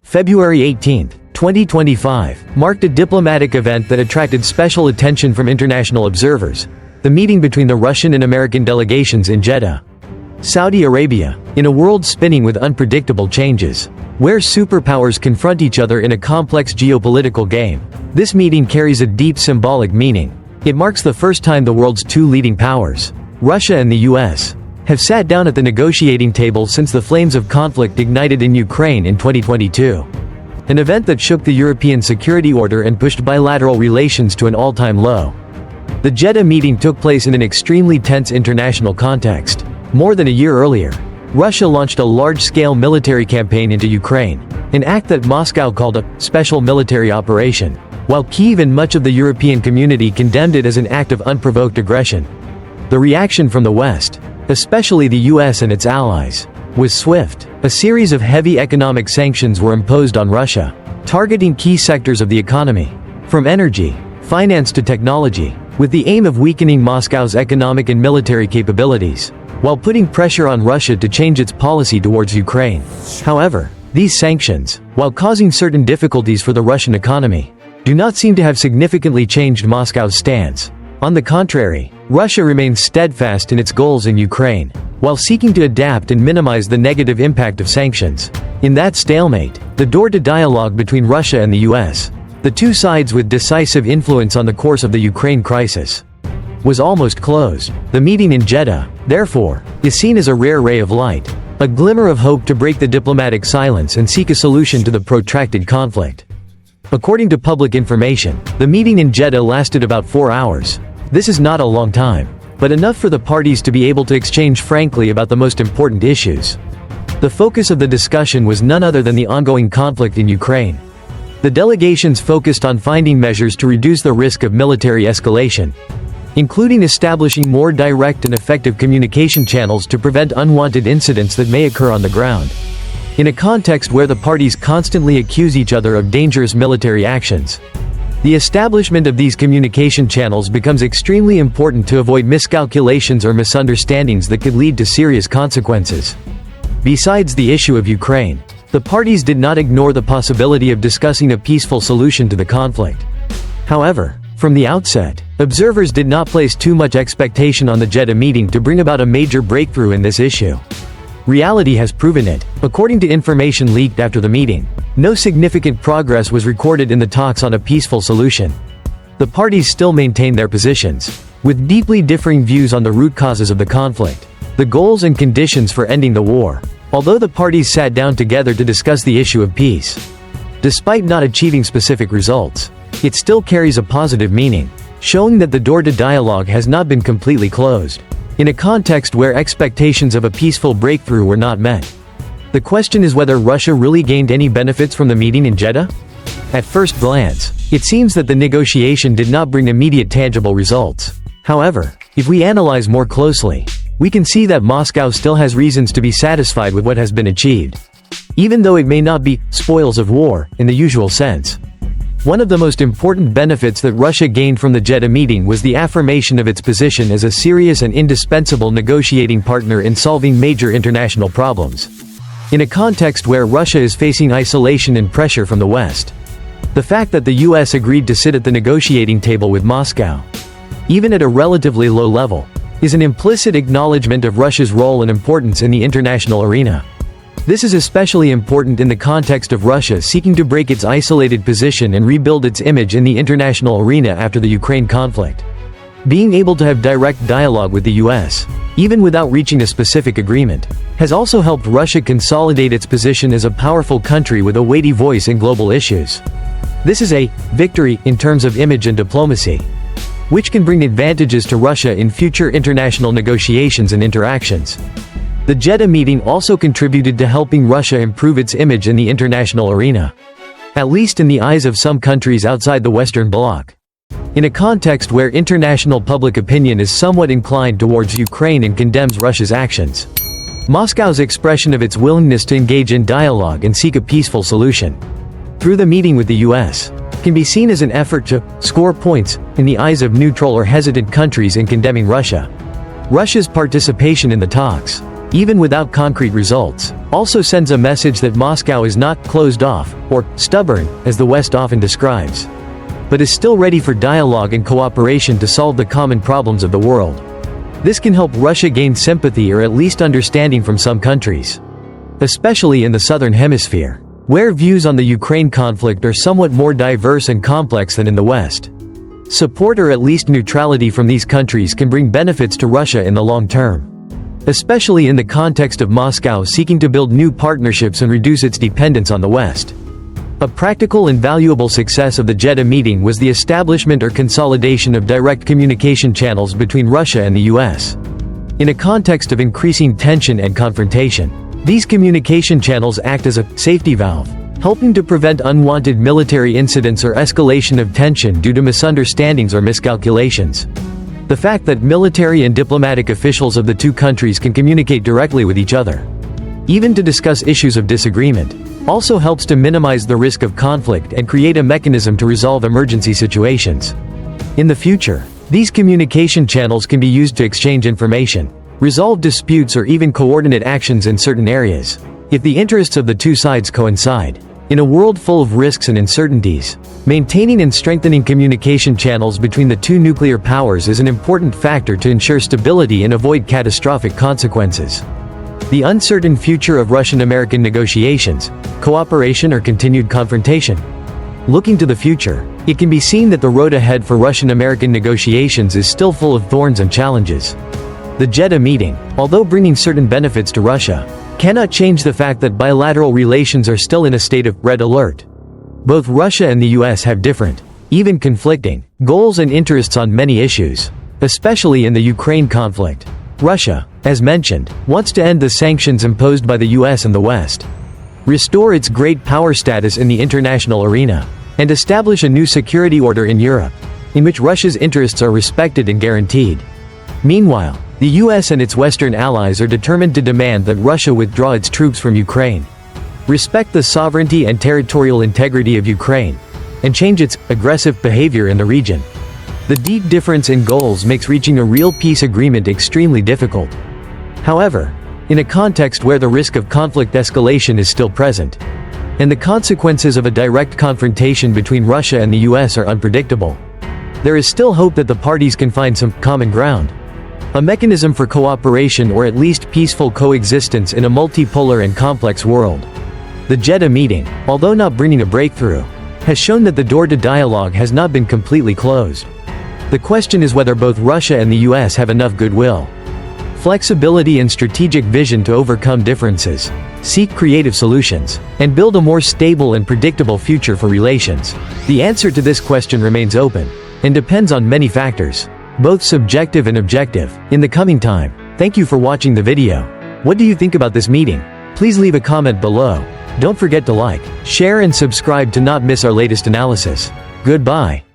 February 18, 2025, marked a diplomatic event that attracted special attention from international observers: the meeting between the Russian and American delegations in Jeddah, Saudi Arabia. In a world spinning with unpredictable changes, where superpowers confront each other in a complex geopolitical game, this meeting carries a deep symbolic meaning. It marks the first time the world's two leading powers, Russia and the US, have sat down at the negotiating table since the flames of conflict ignited in Ukraine in 2022. An event that shook the European security order and pushed bilateral relations to an all-time low. The Jeddah meeting took place in an extremely tense international context. More than a year earlier, Russia launched a large-scale military campaign into Ukraine, an act that Moscow called a special military operation, while Kyiv and much of the European community condemned it as an act of unprovoked aggression. The reaction from the West, especially the US and its allies, was swift. A series of heavy economic sanctions were imposed on Russia, targeting key sectors of the economy, from energy, finance to technology, with the aim of weakening Moscow's economic and military capabilities, while putting pressure on Russia to change its policy towards Ukraine. However, these sanctions, while causing certain difficulties for the Russian economy, do not seem to have significantly changed Moscow's stance. On the contrary, Russia remains steadfast in its goals in Ukraine, while seeking to adapt and minimize the negative impact of sanctions. In that stalemate, the door to dialogue between Russia and the US, the two sides with decisive influence on the course of the Ukraine crisis, was almost closed. The meeting in Jeddah, therefore, is seen as a rare ray of light, a glimmer of hope to break the diplomatic silence and seek a solution to the protracted conflict. According to public information, the meeting in Jeddah lasted about 4 hours. This is not a long time, but enough for the parties to be able to exchange frankly about the most important issues. The focus of the discussion was none other than the ongoing conflict in Ukraine. The delegations focused on finding measures to reduce the risk of military escalation, including establishing more direct and effective communication channels to prevent unwanted incidents that may occur on the ground. In a context where the parties constantly accuse each other of dangerous military actions, the establishment of these communication channels becomes extremely important to avoid miscalculations or misunderstandings that could lead to serious consequences. Besides the issue of Ukraine, the parties did not ignore the possibility of discussing a peaceful solution to the conflict. However, from the outset, observers did not place too much expectation on the Jeddah meeting to bring about a major breakthrough in this issue. Reality has proven it. According to information leaked after the meeting, no significant progress was recorded in the talks on a peaceful solution. The parties still maintain their positions, with deeply differing views on the root causes of the conflict, the goals and conditions for ending the war, although the parties sat down together to discuss the issue of peace. Despite not achieving specific results, it still carries a positive meaning, showing that the door to dialogue has not been completely closed. In a context where expectations of a peaceful breakthrough were not met, the question is whether Russia really gained any benefits from the meeting in Jeddah? At first glance, it seems that the negotiation did not bring immediate tangible results. However, if we analyze more closely, we can see that Moscow still has reasons to be satisfied with what has been achieved, even though it may not be spoils of war in the usual sense. One of the most important benefits that Russia gained from the Jeddah meeting was the affirmation of its position as a serious and indispensable negotiating partner in solving major international problems. In a context where Russia is facing isolation and pressure from the West, the fact that the US agreed to sit at the negotiating table with Moscow, even at a relatively low level, is an implicit acknowledgement of Russia's role and importance in the international arena. This is especially important in the context of Russia seeking to break its isolated position and rebuild its image in the international arena after the Ukraine conflict. Being able to have direct dialogue with the US, even without reaching a specific agreement, has also helped Russia consolidate its position as a powerful country with a weighty voice in global issues. This is a victory in terms of image and diplomacy, which can bring advantages to Russia in future international negotiations and interactions. The Jeddah meeting also contributed to helping Russia improve its image in the international arena, at least in the eyes of some countries outside the Western Bloc. In a context where international public opinion is somewhat inclined towards Ukraine and condemns Russia's actions, Moscow's expression of its willingness to engage in dialogue and seek a peaceful solution through the meeting with the US can be seen as an effort to score points in the eyes of neutral or hesitant countries in condemning Russia. Russia's participation in the talks even without concrete results, also sends a message that Moscow is not closed off, or stubborn, as the West often describes, but is still ready for dialogue and cooperation to solve the common problems of the world. This can help Russia gain sympathy or at least understanding from some countries, especially in the southern hemisphere, where views on the Ukraine conflict are somewhat more diverse and complex than in the West. Support or at least neutrality from these countries can bring benefits to Russia in the long term, especially in the context of Moscow seeking to build new partnerships and reduce its dependence on the West. A practical and valuable success of the Jeddah meeting was the establishment or consolidation of direct communication channels between Russia and the US. In a context of increasing tension and confrontation, these communication channels act as a safety valve, helping to prevent unwanted military incidents or escalation of tension due to misunderstandings or miscalculations. The fact that military and diplomatic officials of the two countries can communicate directly with each other, even to discuss issues of disagreement, also helps to minimize the risk of conflict and create a mechanism to resolve emergency situations. In the future, these communication channels can be used to exchange information, resolve disputes or even coordinate actions in certain areas, if the interests of the two sides coincide. In a world full of risks and uncertainties, maintaining and strengthening communication channels between the two nuclear powers is an important factor to ensure stability and avoid catastrophic consequences. The uncertain future of Russian-American negotiations, cooperation or continued confrontation. Looking to the future, it can be seen that the road ahead for Russian-American negotiations is still full of thorns and challenges. The Jeddah meeting, although bringing certain benefits to Russia, cannot change the fact that bilateral relations are still in a state of red alert. Both Russia and the US have different, even conflicting, goals and interests on many issues, especially in the Ukraine conflict. Russia, as mentioned, wants to end the sanctions imposed by the US and the West, restore its great power status in the international arena, and establish a new security order in Europe, in which Russia's interests are respected and guaranteed. Meanwhile, the US and its Western allies are determined to demand that Russia withdraw its troops from Ukraine, respect the sovereignty and territorial integrity of Ukraine, and change its aggressive behavior in the region. The deep difference in goals makes reaching a real peace agreement extremely difficult. However, in a context where the risk of conflict escalation is still present, and the consequences of a direct confrontation between Russia and the US are unpredictable, there is still hope that the parties can find some common ground, a mechanism for cooperation or at least peaceful coexistence in a multipolar and complex world. The Jeddah meeting, although not bringing a breakthrough, has shown that the door to dialogue has not been completely closed. The question is whether both Russia and the US have enough goodwill, flexibility and strategic vision to overcome differences, seek creative solutions, and build a more stable and predictable future for relations. The answer to this question remains open, and depends on many factors, both subjective and objective. In the coming time, thank you for watching the video. What do you think about this meeting? Please leave a comment below. Don't forget to like, share and subscribe to not miss our latest analysis. Goodbye.